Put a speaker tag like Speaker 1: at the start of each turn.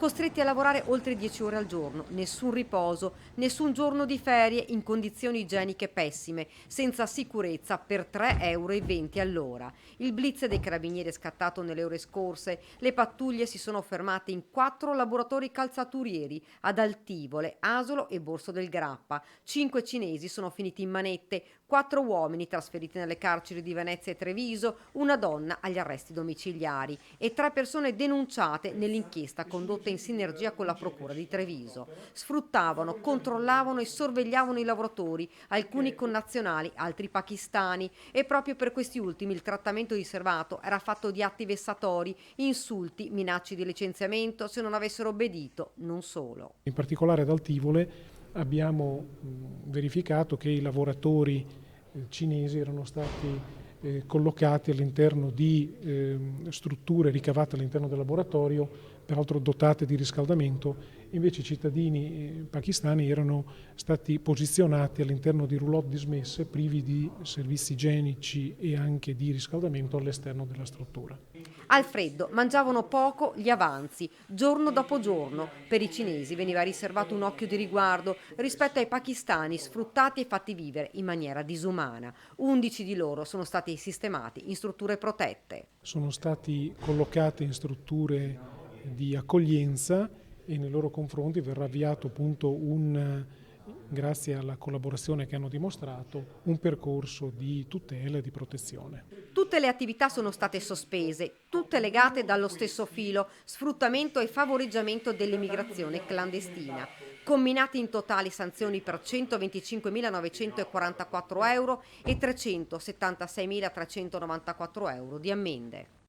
Speaker 1: costretti a lavorare oltre 10 ore al giorno, nessun riposo, nessun giorno di ferie in condizioni igieniche pessime, senza sicurezza per 3,20 € all'ora. Il blitz dei carabinieri è scattato nelle ore scorse, le pattuglie si sono fermate in 4 laboratori calzaturieri ad Altivole, Asolo e Borso del Grappa. 5 cinesi sono finiti in manette, 4 uomini trasferiti nelle carceri di Venezia e Treviso, una donna agli arresti domiciliari e 3 persone denunciate nell'inchiesta condotta in sinergia con la Procura di Treviso. Sfruttavano, controllavano e sorvegliavano i lavoratori, alcuni connazionali, altri pakistani, e proprio per questi ultimi il trattamento riservato era fatto di atti vessatori, insulti, minacce di licenziamento se non avessero obbedito, non solo.
Speaker 2: In particolare ad Altivole abbiamo verificato che i lavoratori cinesi erano stati collocati all'interno di strutture ricavate all'interno del laboratorio, peraltro dotate di riscaldamento. Invece i cittadini pakistani erano stati posizionati all'interno di roulotte dismesse, privi di servizi igienici e anche di riscaldamento all'esterno della struttura.
Speaker 1: Al freddo mangiavano poco gli avanzi, giorno dopo giorno. Per i cinesi veniva riservato un occhio di riguardo rispetto ai pakistani sfruttati e fatti vivere in maniera disumana. 11 di loro sono stati sistemati in strutture protette.
Speaker 2: Sono stati collocati in strutture di accoglienza e nei loro confronti verrà avviato appunto grazie alla collaborazione che hanno dimostrato, un percorso di tutela e di protezione.
Speaker 1: Tutte le attività sono state sospese, tutte legate dallo stesso filo, sfruttamento e favoreggiamento dell'immigrazione clandestina. Combinati in totali sanzioni per 125.944 € e 376.394 € di ammende.